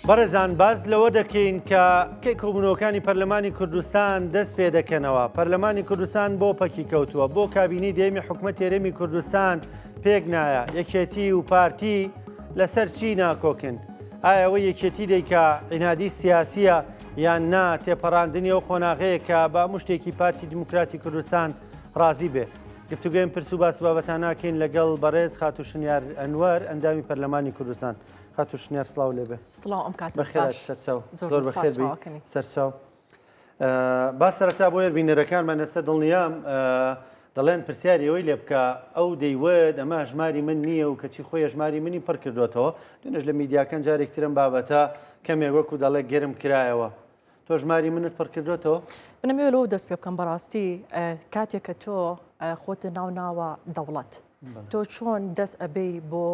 بەڕێزان باز لەوە دەکەین کە کۆبوونەوەکانی پەرلەمانی کوردستان دەست پێ دەکەنەوە. پەرلەمانی کوردستان بۆ پەکی کەوتووە، بۆ کابینی دێمی حکوومەت هێرەمی کوردستان پێک نایە یەکێتی و پارتی لەسەر چی ناکۆکن؟ ئایا ئەوە یەکێتی دەیکا عینادی سیاسیە یان نا تێپەڕاندنی ئەو قۆناغەیە کە با مشتێکی پارتی دیموکراتی کوردستان ڕازی بێ؟ گفتوگوێم پرس و باس بابەتان ناکەین لەگەڵ بەڕێز خاتوشنیار ئەنوەر ئەندامی پەرلەمانی کوردستان. خاتوشنیار سڵاو لێبێ. سڵاو ئەم کات بەخێر سەرچاو زۆر بەخێر بی سەرچاو. با سەرەتا بۆ یێربینەرەکانمان لەسە دڵنیام دەڵێن پرسیاری ئەوەی لێ بکە ئەو دەیوێت ئەمە ژماری من نییە و کەچی خۆی ژماری منی پڕ کردوێتەوە. دوێنێش لە میدیاکان جارێکترم بابەتە کەمێک وەکو دەڵێ گەرم کرایەوە. تۆ ژماری منت پڕ کردوێتەوە؟ بنەمەوێت لەوە دەست پێ بکەم بەڕاستی کاتێک کە تۆ خۆت ناوە دەوڵەت تۆ چۆن دەست ئەبەی بۆ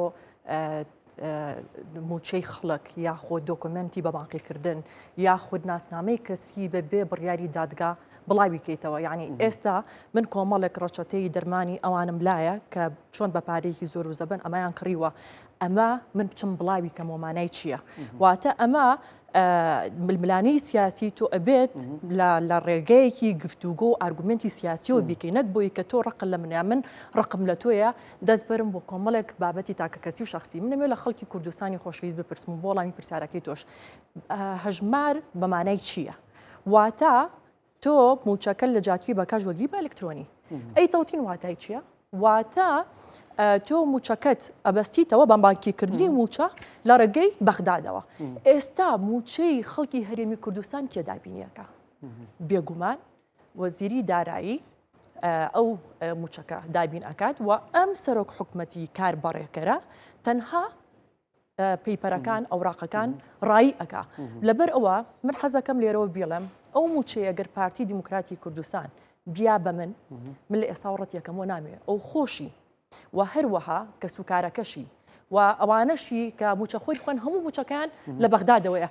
موچەی خەڵک یاخۆ دۆکمنتی بە باقیکردن یاخود ناسنامەی کەسی بەبێ بڕیاری دادگا بڵاوی بکەیتەوە. یعنی ئێستا من کۆمەڵێک ڕەچەتەی دەرمانی ئەوانم لایە کە چۆن بە پارەیەکی زۆر و زەبن ئەمایان کڕیوە، ئەمە من بچم بڵاوی کەم ومانای چییە؟ واتە ئەمە ململانەی سیاسی تۆ ئەبێت لە ڕێگەیەکی گفتوگۆ و ئارگومنتی سیاسیەوە بیکەی، نەک بۆی کە تۆ ڕقل لە منیا من ڕقم لە تۆیە دەست بەرم بۆ کۆمەڵێک بابەتی تاکە کەسی و شخصی. من نەمێت لە خەڵکی کوردستانی خۆشەویست بپرسم و بۆ وەڵامی پرسیارەکەی تۆش هەژمار بەمانای چییە؟ واتە تۆ موچەکە لە جاتوی بەکاش وەگری بە ئەلکترۆنی ئەی تەوتین واتای چییە؟ واتە تۆ موچەکەت ئەبەستیتەوە بەمبانکیکردنی موچە لە ڕێگەی بەغدادەوە. ئێستا موچەی خەڵکی هەرێمی کوردستان کێ دابینیەکە؟ بێگومان وەزیری دارایی ئەو موچەکە دابین ئەکات و ئەم سەرۆک حکومەتی کار بەڕێکەرە تەنها پەیپەرەکان ئەوراقەکان ڕایی ئەکا. لەبەر ئەوە من حەزەکەم لێرەوە بێڵم ئەو موچەیە گەر پارتی دیموکراتی کوردستان بیا بە من لە ئێسا ڕەتیەکەمەوە نامێت ئەو خۆشی و هەروەها کە سوکارەکەشی و ئەوانەشی کە موچەخۆی خوێن هەموو موچەکان لە بەغدادەوەیە.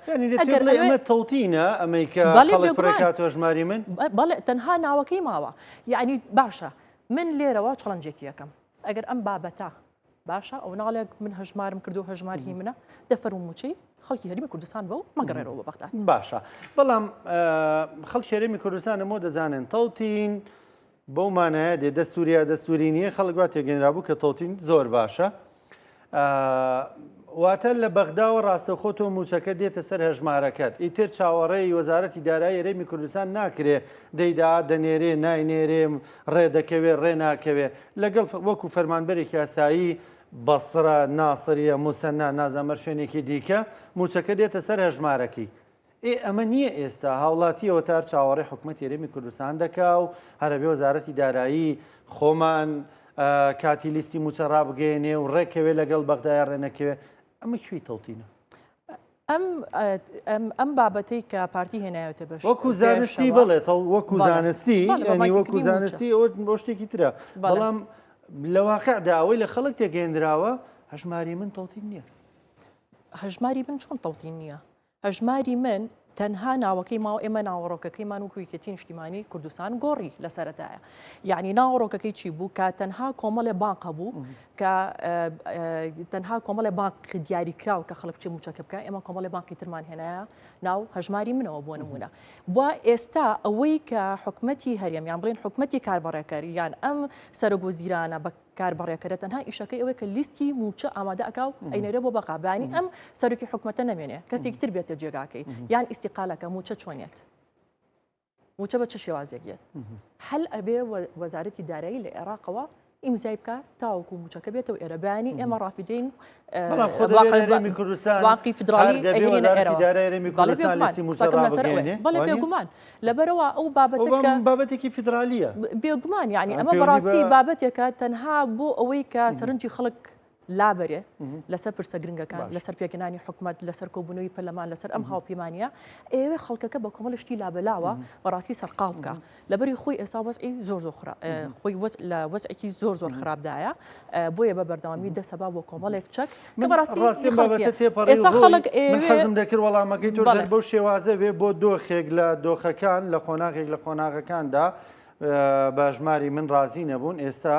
ئەمە تەوتینە ئەمەی کە خەڵک پڕێکاتەوە ژماری من بەڵێ تەنها ناوەکەی ماوە. یعنی باشە من لێرەوە چڵەنجێکی یەکەم ئەگەر ئەم بابەتە باشە ئەو ناڵێک من هەژمارم کردو هەژماری منە دەفەرم موچەی خەڵکی هەرێمی کوردستان بە و مەگەڕێرەوە بە بەغداد. باشە بەڵام خەڵکی هەرێمی کوردستان ئەمە دەزانن تەوتین بەو مانایە دێ دەستوریە دەستوری نییە خەڵک وا تێگەێنرابوو کە تەوتین زۆر باشە. واتە لە بەغداوە ڕاستەخۆ تۆ موچەکە دێتە سەر هەژمارەکەت ئیتر چاوەڕێی وەزارەتی دارایی هەرێمی کوردستان ناکرێ دەیدا دەنێرێ ناینێرێ ڕێ ڕێ ناکەوێ لەگەڵ وەکو فەرمانبەرێکی یاسایی بەسرە ناسریە موسەنا نازەمەر شوێنێکی دیکە موچەکە دێتە سەر هەژمارەکەی. ئەمە نییە ئێستا هاوڵاتیەوە تار چاوەڕێ حکوومەت هێرێمی کوردستان دەکا و هەرەبێ وەزارەتی دارایی خۆمان کاتی لیستی موچە ڕابگەێنێ و ڕێکەوێ لەگەڵ بەغدایە ڕێنەکەوێ. ئەمە کوێی تەوتینە؟ ئەم بابەتەی کە پارتی هێنایەتە بەش وەکو زانستی بڵێت وەکو زانستی ینی وەکو زانستی ئەوە بۆ شتێکی ترە. بەڵام لە واقعدا ئەوەی لە خەڵک تێگەێنراوە هەژماری من تەوتین نییە. هەژماری من چۆن تەوتین نییە؟ هەژماری من تەنها ناوەکەی ماوە ئێمە ناوەڕۆکەکەیمان و کویکەتی نیشتیمانی کوردستان گۆڕی لەسەرەتایە. یعنی ناوەڕۆکەکەی چی بوو کە تەنها کۆمەڵێ بانقە بوو کە تەنها کۆمەڵێ بانقی دیاریکراوە کە خەڵک چی موچەکە بکە ئێمە کۆمەڵێ بانقی ترمان هێنایە ناو هەژماری منەوە بۆ نمونە. بۆ ئێستا ئەوەی کە حکومەتی هەرێم یان بڵێن حکومەتی کاربڕێکەر یان ئەم سەرۆکوەزیرانە بە کاربڕێکەرە تەنها ئیشەکەی ئەوەی کە لیستی موچە ئامادە ئەکا و ئەینەرێ بۆ بەقابانی ئەم سەرۆکی حکومەتە نەمێنێ کەسێکی تر بێتە جێگاکەی یان ئیستیقالەکە موچە چۆنێت موچە بە چ شێوازێکێت هەل ئەبێ وەزارەتی دارایی لە عێراقەوە ئیمزای بکە تاوەکو موچەکە بێتەوە ئێرەبانی ئێمە ڕافیدەین واقعی فدرالی بەڵێ بێگومان لەبەرەوە ئەو بابەتێکی فدرالیە بێگومان یعنی ئەمە بەڕاستی بابەتێکە تەنها بۆ ئەوەی کە سەرنجی خەڵک لابەرێ لەسەر پرسە گرنگەکان لەسەر پێکەنانی حکومەت لەسەر کۆبوونەوەی پەرلەمان لەسەر ئەم هاوپەیمانیە ئێوێ خەڵکەکە بە کۆمەڵشتی لابەلاوە بەڕاستی سەرقاڵ بکە لەبەری خۆی ئێستا وەزعی زۆر خۆی لە وەزعێکی زۆر خراپدایە بۆیە بە بەردەوامی دەسەبا بۆ کۆمەڵێک چەک کە بەڕاستی ئێستا خەڵک حەزم دەکرد وەڵامەکەی تۆ بەو شێوازە بێ بۆ دۆخێک لە دۆخەکان لە قۆناغێک لە قۆناغەکاندا باژماری من ڕازی نەبوون. ئێستا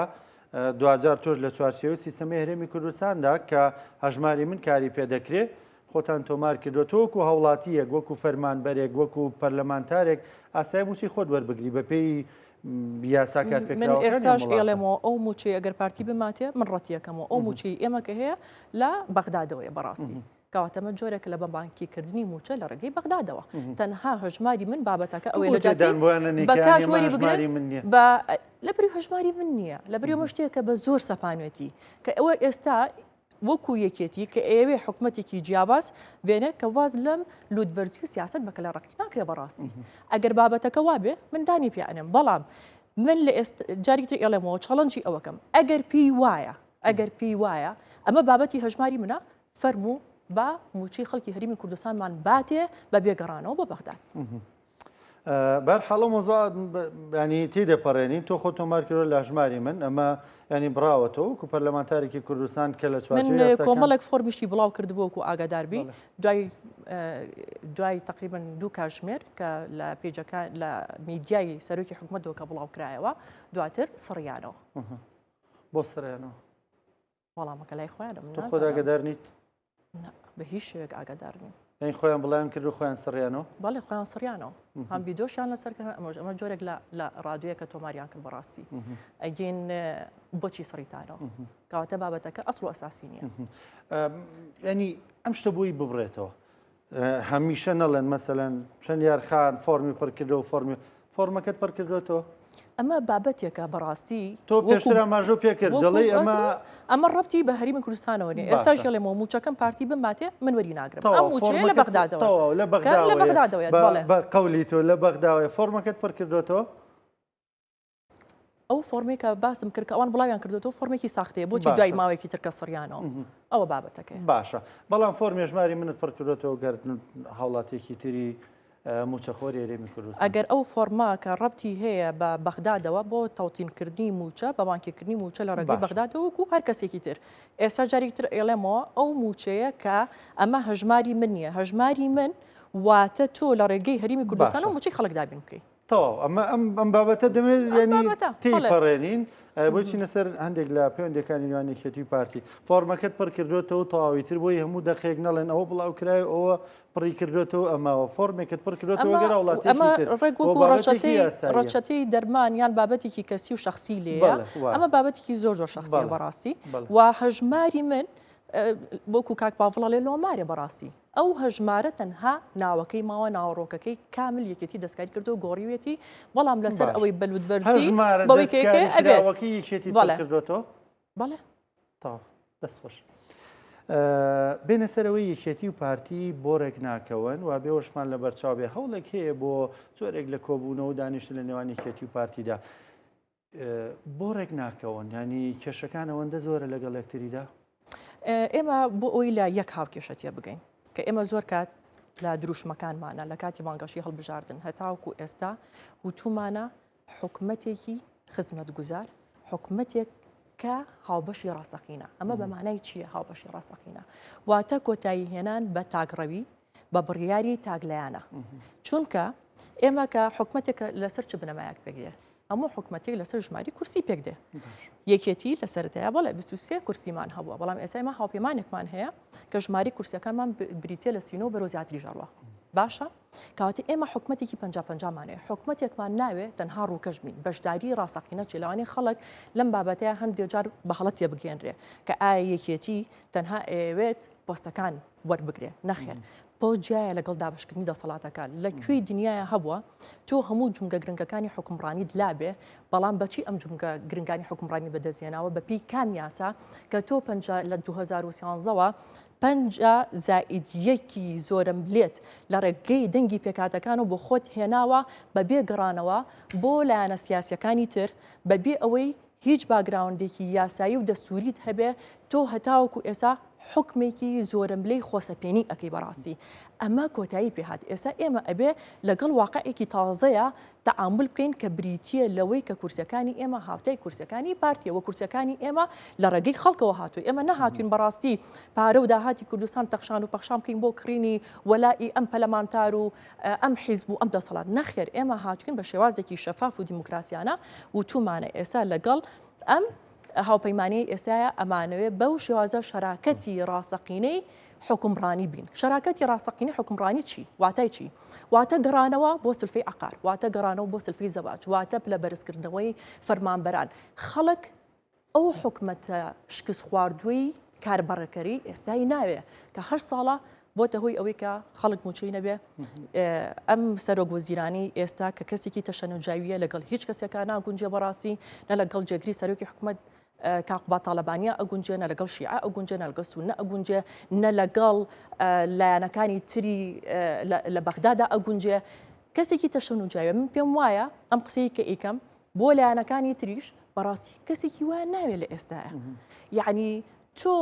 دوجار تۆش لە چوارچێوەی سیستەمی هەرێمی کوردستاندا کە هەژماری من کاری پێ دەکرێت خۆتان تۆمار کردو تۆکو هەوڵاتیەک وەکو فەرمانبەرێک وەکو پەرلەمانتارێک ئاسای موچی خۆت وەربگری بە پێی یاسا کار من ئێستاش ئێڵێمەوە ئەو موچی ئەگەر پارتی بماتێ من ڕەتیەکەمەوە ئەو موچی ئێمە کە هەیە لە بەغدادەوەیە بەڕاستی کەواتەمە جۆرێک لە بەبانکیکردنی موچە لە ڕێگەی بەغدادەوە تەنها هەژماری من بابەتەکە ئەوەی لە بەکاشوەری بگرن لە بری هەژماری من نییە لە بریەوە شتێکە بە زۆر سەپانوێتی کە ئەوە ئێستا وەکو یەکێتی کە ئێوێ حکومەتێکی جیاواز بێنێت کە واز لەم لوودبەرزی و سیاست بەکە لە ڕقی ناکرێ بەڕاستی ئەگەر بابەتەکە وابێ من دانی پیانم بەڵام من لە جاریتر ئێڵێمەوە چەڵەنجی ئەوەکەم ئەگەر پێی وایە ئەمە بابەتی هەژماری منە فەرموو با موچی خەڵکی هەرمی کوردستانمان باتێ بە بێگەڕانەوە بۆ بەغداد. بەرحاڵە مۆزوع ینی تێدەپەڕێنین تۆ خۆ تۆمار کردۆ لە ژماری من ئەمە ینی بڕاوەتەوە وەکو پەرلەمانتارێکی کوردستان کە لە من کۆمەڵێک فۆرمیشی بڵاو کردبوو وەکو ئاگاداربی دوای تقریبا 2 کاتژمێر کە لە پێجەکان لە میدیای سەرۆکی حکوومەتەوە کە بڵاو کرایەوە دواتر سڕیانەوە بۆ سڕیانەوە وەڵامەکە لای خۆیانە تۆ خۆت ئاگادار نیت بە هیچ شوێک ئاگادار نیم یعنی خۆیان بڵیان کرد و خۆیان سڕیانەوە بەڵێ خۆیان سڕیانەوە هەم بیدۆشیان لەسەرکردن ئەمە جۆرێک لە ڕادیۆیە کە تۆماریان کرد بەڕاستی ئەگەین بۆچی سڕیتانەوە کەواتە بابەتەکە ئەسڵ و ئەساسی نییە ینی ئەم شتە بۆی ببڕێتەوە هەمیشە نەڵێن مەسەلەن چەند یارخان فۆرمی پڕکردەوە فۆرمەکەت پڕکردوێتەوە ئەمە بابەتێکە بەڕاستی تۆ پێشترا ماژۆ پێکرد دەڵێ ئەمە ڕەبتی بە هەرمی کوردستانەوە نیە ئێستا ژێڵێمەوە موچەکەم پارتی بماتێ من وەری ناگرم ئەم موچەیە لە بەغدادەوە لە بەغدادەوە بە قەولی تۆ لە بەغداوەیە فۆرمەکەت پڕکردوێتەوە ئەو فۆرمێکە باسم کرد کە ئەوان بڵاویان کردوێتەوە فۆرمێکی ساختەیە بۆچی دوای ماوەیەکی ترکە سڕیانەوە ئەوە بابەتەکەی باشە بەڵام فۆرمی ژماری منت پڕکردوێتەوە گەردن هاوڵاتێکی تری موچەخۆری هەرێمی کوردستان ئەگەر ئەو فۆرما کە ڕەبتی هەیە بە بەغدادەوە بۆ تەوتینکردنی موچە بەوانکیکردنی موچە لە ڕێگەی بەغدادەوە وەکو هەر کەسێکی تر ئێستا جارێکتر ئێڵێمەوە ئەو موچەیە کە ئەمە هەژماری من نییە هەژماری من واتە تۆ لە ڕێگەی هەرمی کوردستان و موچەی خەڵک دابین بکەیت تەواو ئەم بابەتە دەمێت ینی تێپەڕێنین بۆچی نەسەر هەندێک لە پەیوەندەکانی نوێنێکێتی پارتی فۆرمەکەت پڕ کردوێتەوە تەواویتر بۆی هەموو دەقێک نەڵێن ئەوە بڵاو کرای ئەوە پڕی کردوێتەوە ئەماوە فۆرمێکت پڕ کردوێتەوە گەر وڵاتێکی ڕەچەتەی دەرمان یان بابەتێکی کەسی و شخصی لێیە ئەمە بابەتێکی زۆر شخصیە بەڕاستی و هەژماری من بۆکو کاک باڤڵە لێ لۆمارێ بەڕاستی ئەو هەژمارە تەنها ناوەکەی ماوە ناوەڕۆکەکەی کامل یەکێتی دەستکاری کردو و گۆڕیوێتی بەڵام لەسەر ئەوەی بەلودبەرزی کردوێتەوە بەڵێ دەستخۆش بێنە سەرەوەی یەکێتی و پارتی بۆڕێک ناکەون و بێوەشمان لە بەرچاو بێ هەوڵێک هەیە بۆ زۆرێک لە کۆبوونەوە دانیشت لە نێوان یەکێتی و پارتیدا بۆڕێک ناکەون ینی کێشەکان ئەوەندە زۆرە لەگەڵ یەکتریدا ئێمە بۆ ئەوی لە یەک هاوکێشەتیە بگەین کە ئێمە زۆر کات لە دروشمەکانمانە لە کاتی بانگەشی هەڵبژاردن هەتاوکو ئێستا وتومانە حکومەتێکی خزمەت گوزار حکومەتێک کە هاوبەشی ڕاستەقینە ئەمە بەمانای چییە هاوبەشی ڕاستەقینە واتە کۆتایی هێنان بە تاگڕەوی بە بڕیاری تاگلایانە چونکە ئێمە کە حکومەتێکە لەسەر چ بنەمایەک پێگێ هەموو حکومەتێک لەسەر ژماری کورسی پێک دێ یەکێتی لەسەرەتەیە بەڵێ 23 کورسیمان هەبووە بەڵام ئێستا هاوپەیمانێکمان هەیە کە ژماری کورسەکانمان بریتێ لە 39 بەرەو زیاتری ژەڕوە باشە کەواتە ئێمە حکومەتێکی 50-50مانەیە حکومەتێکمان ناوێت تەنها ڕووکەش بین بەشداری ڕاستەقینە چێلاوانی خەڵک لەم بابەتەیە هەندێک جار بەهەڵەت تێ بگەێنرێ کە ئایا یەکێتی تەنها ئەوێت پۆستەکان وەربگرێ نەخێر بۆ جایە لەگەڵ دابشکردنی دەسەڵاتەکان لەکوێی دنیاە هەبووە تۆ هەموو جونگە گرنگەکانی حکومڕانیت لابێ بەڵام بەچی ئەم جونگە گرنگانی حکومڕانی بەدەستێناوە بەپی کام یاسا کە تۆ لە 2013ەوە 5+1 زۆرم لێت لە ڕێگەی دەنگی پێکاتەکان و بۆ خۆت هێناوە بەبێ گەڕانەوە بۆ لایەنە سیاسیەکانی تر بەبێ ئەوەی هیچ باگراوندێکی یاسایی و دەستوریت هەبێ تۆ هەتاوەکو ئێسا حکمێکی زۆرم لێی خۆسەپێنی ئەەکەی بەڕاستی ئەمە کۆتایی پێهات ئێستا ئێمە ئەبێ لەگەڵ واقعێکی تازەیە تەعامل بکەین کە بریتیە لەوەی کە کورسەکانی ئێمە هاوتای کورسەکانی پارتیەوە کورسەکانی ئێمە لە ڕێگەی خەڵکەوە هاتووی ئێمە نەهاتوین بەڕاستی پارە و داهاتی کوردستان تەخشان و پەخشام بکەین بۆ کڕینی وەلای ئەم پەلەمانتار و ئەم حیزب و ئەم دەسەڵات نەخێر ئێمە هاتوین بە شێوازێکی شەفاف و دیموکراسیانە و تومانە ئێستا لەگەڵ ئەم هاوپەیمانەی ئێستاە ئەمانەوێت بەو شێوازە شەراکەتی ڕاستەقینەی حکومڕانی بین شەراکەتی ڕاستەقینی حکومڕانی چی واتای چی واتە گەڕانەوە بۆ سلفی عقار واتە گەڕانەوە بۆ سلفی زەواج واتە پلە بەرزکردنەوەی فەرمانبەران خەڵک ئەو حکومەتە شکست خواردووی کاربڕەکەری ئێستای ناوێ کە 8 ساڵە بۆتە هۆی ئەوەی کە خەڵک موچەی نەبێ ئەم سەرۆکوەزیرانی ئێستا کە کەسێکی تەشەنەجاویە لەگەڵ هیچ کەسێکە ناگونجێ بەڕاستی نە لەگەڵ جێگری سەرۆکی حکوومەت کاقوبا تاالبانیا ئەگونجێ نە لەگەڵ شیعە ئەگونجێ نە لەگەڵ سونە ئەگونجێ نە لەگەڵ لایەنەکانی تری لە بەغدادا ئەگونجێ کەسێکی تەشەنەجاویە من پێم وایە ئەم قسەی کە ئیکەم بۆ لایەنەکانی تریش بەڕاستی کەسێکی وایە ناوێت لە ئێستاە یعنی تۆ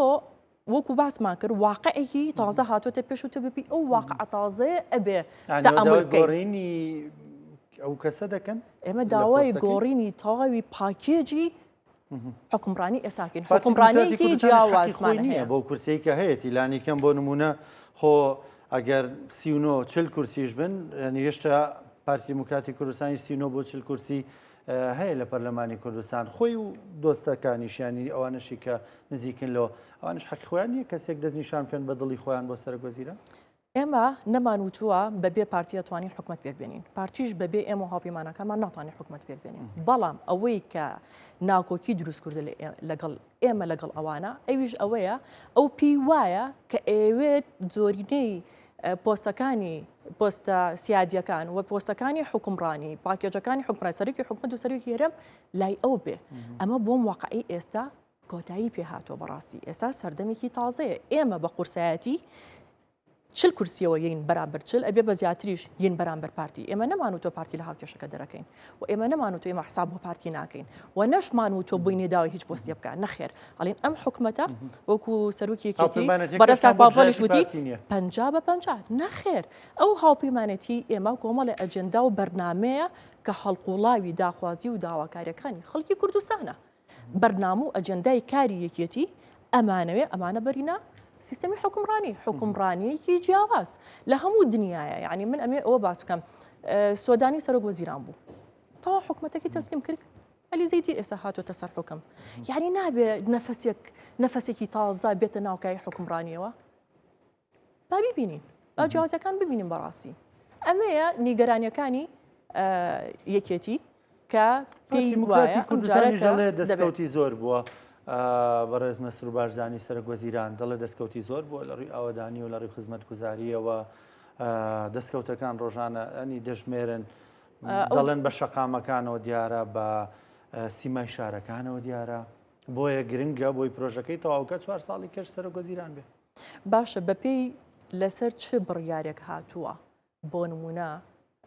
وەکو باسمان کرد واقعێکی تازە هاتوۆتە پێش و تۆ ببی ئەو واقع تازەیە ئەبێ گۆڕینی ئەو کەسە دەکەن ئێمە داوای گۆڕینی تەواوی پاکێجی حکومڕانی ئێساکەین حکومڕانیەکی جیاوازمان هەیە بۆ کورسەیەکە هەیەی لانیکەم بۆ نمونە خۆ ئەگەر 40 کورسیش بن هێشتا پارتی دموکراتی کوردستانی 39 بۆ 40 کورسی هەیە لە پەرلەمانی کوردستان خۆی و دۆستەکانیشیانی ئەوانشی کە نزیکن لەوە ئەوانش حەقی خۆیان نییە کەسێک دەستنیشان بکەن بە دڵی خۆیان بۆ سەرۆکوەزیرە ئێمە نەمانوتووە بەبێ پارتیە توانین حکومەت پێک بێنین پارتیش بەبێ ئێمە و هاوپەیمانەکانمان ناتوانین حکومەت پێک بێنین بەڵام ئەوەی کە ناکۆکی دروست کردە لەگەڵ ئێمە لەگەڵ ئەوانە ئەویش ئەوەیە ئەو پێی وایە کە ئێوێت زۆرینەی پۆستەکانی پۆستە سیادیەکان و پۆستەکانی حکومڕانی پاکێجەکانی حکومڕای سەرۆکی حکومەت و سەرۆکی هێرم لای ئەو بێ ئەمە بۆم واقعی ئێستا کۆتایی پێ هاتووە بەڕاستی ئێستا سەردەمێکی تازەیە ئێمە بە قورسایەتی 40 کورسیەوە یین بەرامبەر 40 ئەبێ بە زیاتریش یین بەرامبەر پارتی ئێمە نەمانوتۆ پارتی لە هاوکێشەکە دەرەکەین و ئێمە نەمانوتۆ ئێمە حساب بۆ پارتی ناکەین و نەشمانوتۆ بووینێ داوای هیچ پۆستێ بکە نەخێر ئەڵێن ئەم حکومەتە وەکو سەرۆکیەکێتی بەڕێزکار پاڤۆلیش وتی 50 بە 50 نەخێر ئەو هاوپەیمانەتی ئێمە کۆمەڵی ئەجەندا و بەرنامەیە کە هەڵقوڵاوی داخوازی و داواکاریەکانی خەڵکی کوردستانە بەرنامە و ئەجەندای کاری یەکێتی ئەمانەوێ ئەمانە بەرینە سیستمی حکومڕانیەکی جیاواز لە هەموو دنیاە یعنی من ئەمێ ئەوە باس بکەم سۆدانی سەرۆکوەزیران بوو تەوا حکومەتەکەی تەسلیم کرد ئەلی زەیدی ئێستا هاتوۆتە سەر حکم یعنی نابێ نەفەسێکی تازە بێتە ناوکای حکومڕانیەوە با ببینین با جیاوازەکان ببینین بەڕاستی ئەمەیە نیگەرانیەکانی یەکێتی کە پێی وایە کوردستانی دەستکەوتی زۆر بووە بەڕێز مەسرور بارزانی سەرۆکوەزیران دەڵێ دەستکەوتی زۆر بووە لە ڕووی ئاوەدانی و لە ڕووی خزمەتگوزاریەوە دەستکەوتەکان ڕۆژانە ئەنی دەژمێرن دەڵێن بە شەقامەکانەوە دیارە بە سیمای شارەکانەوە دیارە بۆیە گرنگە بۆی پرۆژەکەی تەواوکە 4 ساڵی کەش سەرۆکوەزیران بێ باشە بەپێی لەسەر چ بڕیارێک هاتووە بۆ نمونە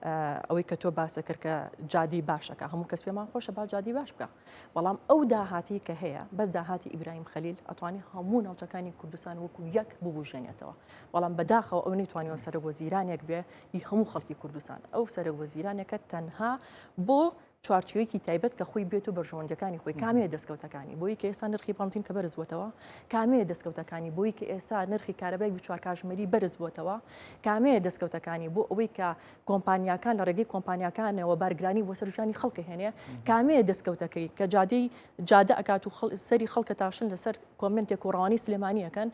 ئەوەی کە تۆ باسە کرد کە جادی باشەکە هەموو کەس پێمان خۆشە با جادی باش بکە بەڵام ئەو داهاتی کە هەیە بەس داهاتی ئیبراهیم خەلیل ئەتوانی هەموو ناوچەکانی کوردستان وەکو یەک ببوژێنێتەوە بەڵام بەداخەوە ئەو نەیتوانیەوە سەرۆکوەزیرانێک بێ هی هەموو خەڵکی کوردستان ئەو سەرۆکوەزیرانێکە تەنها بۆ چوارچێوەیەکی تایبەت کە خۆی بێت و بەرژەوەندەکانی خۆی کامەیە دەستکەوتەکانی بۆی کە ئێستا نرخی بنزین کە بەرز بووەتەوە کامەیە دەستکەوتەکانی بۆی کە ئێستا نرخی کارەبای بچوار کاژمەری بەرز بووەتەوە کامەیە دەستکەوتەکانی بۆ ئەوەی کە کۆمپانیاکان لە ڕێگەی کۆمپانیاکانەوە بارگرانی بۆ سەرژانی خەڵکە هێنێ کامەیە دەستکەوتەکەی کە جادە ئەکات و سەری خەڵکە تاشن لەسەر کۆمنتێک و ڕەوانی سلێمانیەکەن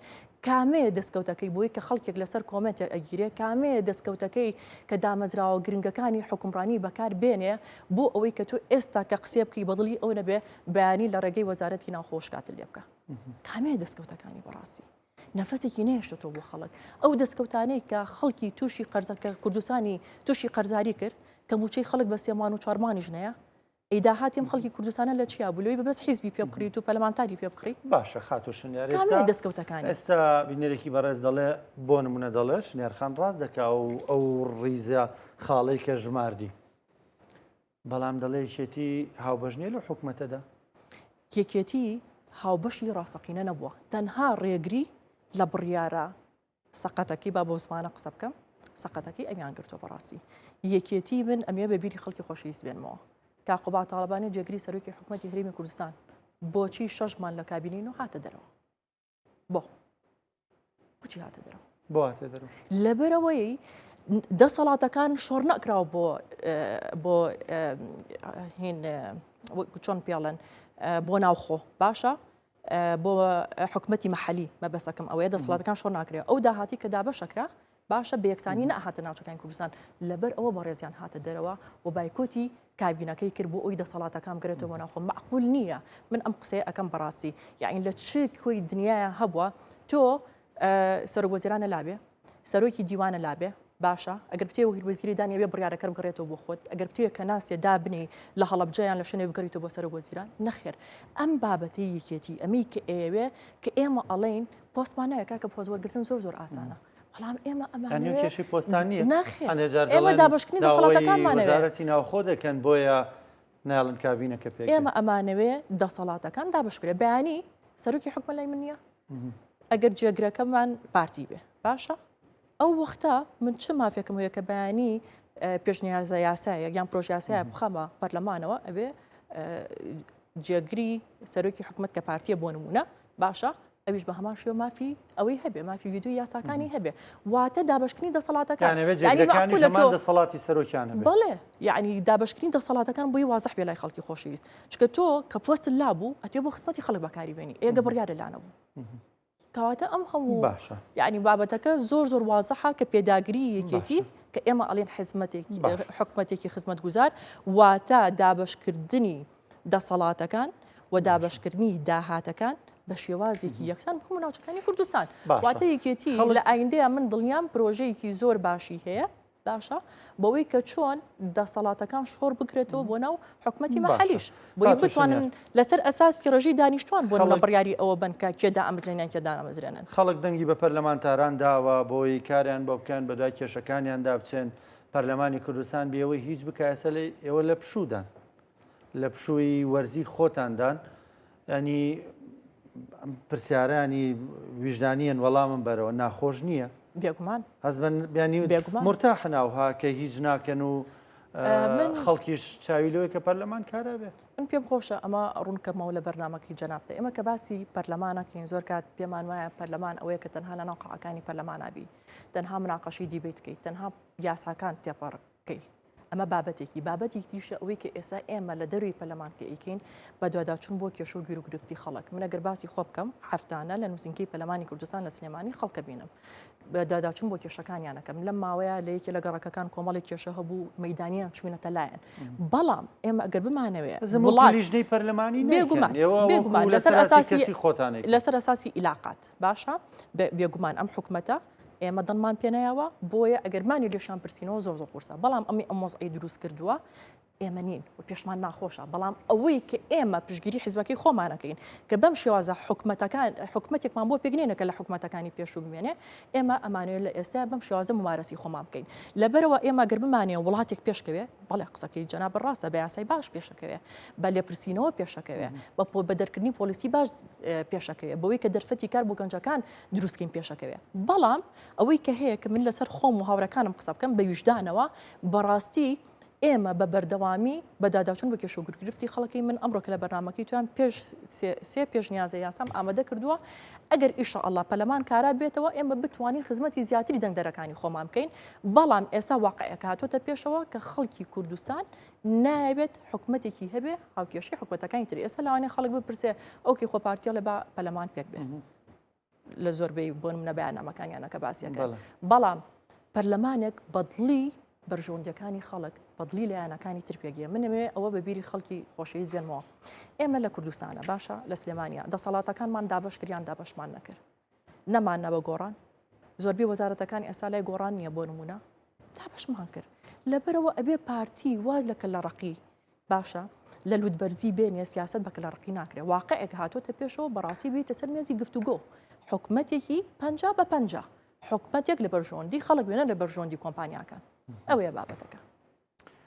کامەیە دەستکەوتەکەی بۆی کە خەڵکێک لەسەر کۆمنتێک ئەگیرێ کامەیە دەستکەوتەکەی کە دامەزراوە گرنگەکانی حکومڕانی بەکار بێنێ بۆ ئەوەی کە تۆ ئێستا کە قسێ بکەی بەدڵی ئەو نەبێ بەیانی لە ڕێگەی وەزارەتی ناوخۆشکات لێ بکە کامەیە دەستکەوتەکانی بەڕاستی نەفەسێکی نێشتۆ بۆ خەڵک ئەو دەستکەوتانەی کە خەڵکی تووشی قەرزەکە کوردستانی تووشی قەرزاری کرد کە موچەی خەڵک بە سێمان و چارمانیش نەیە ئیداهاتیم خەڵکی کوردستانە لە چیا بولۆی بەبەست حیزبی پێ بکڕیت و پەرلەمانتاری پێ بکڕیت باشە خاتۆ شنیار دەستکەوتەکانی ئێستا بینەرێکی بەڕێز دەڵێ بۆ نمونە دەڵێت شنیارخان ڕاست دەکا و ئەو ڕیزە خاڵەی کە ژماردی بەڵام دەڵێ یەکێتی هاوبەشنیە لە حکومەتەدا یەکێتی هاوبەشی ڕاستەقینە نەبووە تەنها ڕێگری لە بڕیارە سەقەتەکەی با بۆ زمانە قسە بکەم سەقەتەکەی ئەمیان گرتۆ بەڕاستی یەکێتی من ئەمێ بەبیری خەڵکی خۆشەویست بێنمەوە کاقوبا تاالبانی جێگری سەرۆکی حکوومەتی هەرێمی کوردستان بۆچی 6 مان لە کابینین و هاتە دەرەوە بۆچی هاتە دەرەوە بۆ هاتە دەرەوە لەبەرەوەی دەسەڵاتەکان شۆڕ نەکراوە بۆ هین چۆن پێڵەن بۆ ناوخۆ باشە بۆ حکومەتی مەحەلی مەبەسەکەم ئەوەیە دەسەڵاتەکان شۆڕ ناکرێت ئەو داهاتی کە دابەشەکرا باشە بە یەکسانی نەهاتە ناوچەکانی کوردستان لەبەر ئەوە بە ڕێزیان هاتە دەرەوە و بایکۆتی کابینەکەی کرد بۆ ئەوی دەسەڵاتەکان بگرێتەوە بۆ ناوخۆ معقول نییە من ئەم قسەیە ئەەکەم بەڕاستی یعنی لە چ کۆی دنیاە هەبووە تۆ سەرۆکوەزیرانە لابێ سەرۆکی دیوانە لابێ باشە ئەگەر بتێ وەزیری دانیێ بڕیارەکە بگەڕێتەوە بۆ خۆت ئەگەر بتێ کە ناسێ دابنی لە هەڵەبجەیان لە شوێنێ بگەڕیتەوە بۆ سەرۆکوەزیران نەخێر ئەم بابەتەی یەکێتی ئەمی کە ئێوێ کە ئێمە ئەڵێن پۆستمانەیە کاکە پۆز وەرگرتن زۆر ئاسانە بەڵام ئێمە ئەمانە کێشی پۆستانیە نەخێر ئێمە دابشکردنی دەسەڵاتەکانمانەوێ وەزارەتی ناوخۆ دەکەن بۆیە ناڵن کابینەکە پێ ئێمە ئەمانەوێ دەسەڵاتەکان دابشکرێ بەیانی سەرۆکی حکومە لای من نییە ئەگەر جێگرەکەمان پارتی بێ باشە ئەو وەختە من چ مافێکم هەیە کە بەیانی پێشنیازە یاسایە یان پرۆژیاسایە بخەمە پەرلەمانەوە ئەبێ جێگری سەرۆکی حکومەت کە پارتیە بۆ نمونە باشە ئەویش بە هەمان شێوە مافی ئەوەی هەبێ مافی ویددیو یاساکانی هەبێ واتە دابشکردنی دەسەڵاتەکان دەسەڵاتی سەرۆکیانە بڵێ یعنی دابشکردنی دەسەڵاتەکان بۆی وازح بێ لای خەڵکی خۆشەویست چکە تۆ کە پۆست لابوو ئەتێ بۆ خزمەتی خەڵک بەکاری بێنی ئێگە بڕیارە لانە بوو کەواتە ئەم هەموو یعنی بابەتەکە زۆر وازەحە کە پێداگری یەکێتی کە ئێمە ئەڵێن حکومەتێکی خزمەت گوزار واتە دابشکردنی دەسەڵاتەکان و دابشکردنی داهاتەکان بە شێوازێکی یەکسان بۆ ناوچەکانی کوردستان واتە یەکێتی لە ئایندەیە من دڵنیام پرۆژەیەکی زۆر باشی هەیە باشە بەوەی کە چۆن دەسەڵاتەکان شۆڕ بکرێتەوە بۆ ناو حکومەتی مەحەلیش بۆی بتوانن لەسەر ئەساسی ڕێژەی دانیشتوان بۆ لە بڕیاری ئەوە بنکە کێدا ئەمزرێنیان کێدا ئەمەزرێنن خەڵک دەنگی بە پەرلەمانتاران داوە بۆی کاریان بۆ بکەن بە دوای کێشەکانیاندا بچێن پەرلەمانی کوردستان بێەوەی هیچ بکایسە لێ ئێوە لە پشودان لە پشووی وەرزی خۆتاندان ینی پرسیارانی ویژدانیان وەڵامم بەرەوە ناخۆش نییە بێگومان هەزبن بیانی مرتاح ناوها کە هیچ ناکەن و خەڵکیش چاویلەوەی کە پەرلەمان کارە بێ من پێم خۆشە ئەمە ڕوونکەمەوە لە بەرنامەکەی جەنابتە ئێمە کە باسی پەرلەمانەکەین زۆر کات پێمان وایە پەرلەمان ئەوەیە کە تەنها لە ناو قەعەکانی پەرلەمانابی تەنها مناقەشی دیبیتکەیت تەنها یاساکان تێپەڕکەی ئەمە بابەتێکی تیشە ئەوەی کە ئێستا ئێمە لە دەروی پەرلەمان کە ئیکەین بە دواداچوون بۆ کێشە و گیر و گرفتی خەڵک من ئەگەر باسی خۆ بکەم هەفتانە لە نووسینگەی پەرلەمانی کوردستان لە سلێمانی خەڵکە بینم بە دواداچوون بۆ کێشەکانیانەکەم لەم ماوەیە لە یەکی لە گەڕەکەکان کۆمەڵی کێشە هەبوو مەیدانیان چوونەتە لایەن بەڵام ئێمە ئەگەر بمانەوێ لیژنەی پەرلەمانی لەسەر ئەساسی عیلاقات باشە بێگومان ئەم حکومەتە ئێمە دڵمان پێنایەوە بۆیە ئەگەرمانی لێشان پرسیینەوە زۆر قورسە بەڵام ئەمی ئەمۆزئی دروست کردووە ئێمە نین و پێشمان ناخۆشە بەڵام ئەوەی کە ئێمە پشگیری حیزبەکەی خۆمانەکەین کە بەم شێوازە حکومەتێکمان بۆ پێگنێنەکە لە حکومەتەکانی پێشوو بمێنێ ئێمە ئەمانوێت لە ئێستا بەم شێوازە ممارەسی خۆمان بکەین لەبەرەوە ئێمە گەر بمانێ وڵاتێک پێشکەوێ بەڵێ قسەکەی جەناب ڕاستە بە یاسای باش پێشەکەوێ بە لێپرسینەوە پێشەکەوێ بە دەرکردنی پۆلیسی باش پێشەکەوێ بەوەی کە دەرفەتی کار بۆ گەنجەکان دروستکەین پێشەکەوێ بەڵام ئەوەی کە هەیە کە من لەسەر خۆم و هاوڕەکانم قسە بکەم بە ویژدانەوە بەڕاستی ئێمە بە بەردەوامی بەداداچوون بە کێشە و گرفتی خەڵکی من ئەمڕۆکە لە بەرنامەکەی تویان سێ پێشنیازە یاسام ئامادە کردووە ئەگەر ئیشەڵڵا پەرلەمان کارا بێتەوە ئێمە بتوانین خزمەتی زیاتری دەنگدەرەکانی خۆمان بکەین بەڵام ئێستا واقعەکە هاتوۆتە پێشەوە کە خەڵکی کوردستان نایبێت حکومەتێکی هەبێ هاوکێشەی حکومەتەکانی تر ئێستا لەوانەیە خەڵک بپرسێ ئەوکەی خۆپارتیە لە پەرلەمان پێک بێ لە زۆربەی بۆ نمونە بەیاننامەکانیانەکە باسیەکە بەڵام پەرلەمانێک بەدڵی بەرژەوەندەکانی خەڵک بەدڵی لایەنەکانی تر پێگیە منەوێ ئەوە بە بیری خەڵکی خۆشەویست بێنمەوە ئێمە لە کوردستانە باشە لە سلێمانیا دەسەڵاتەکانمان دابشکریان دابشمان نەکرد نەمان نەبە گۆڕان زۆربەی وەزارەتەکانی ئێستا لای گۆڕان نییە بۆ نمونە دابشمان کرد لەبەرەوە ئەبێ پارتی واز لە کەلەڕەقی باشە لە لوودبەرزی بێنێ سیاست بە کەلەڕەقی ناکرێت واقعێک هاتوۆتە پێشەوە بەڕاستی بێتە سەر مێزی گفتوگۆ حکومەتێکی 50 بە 50 حکومەتێک لە بەرژەوەندی خەڵک وێنە لە بەرژەوەندی کۆمپانیاکان ئەوەیە بابەتەکە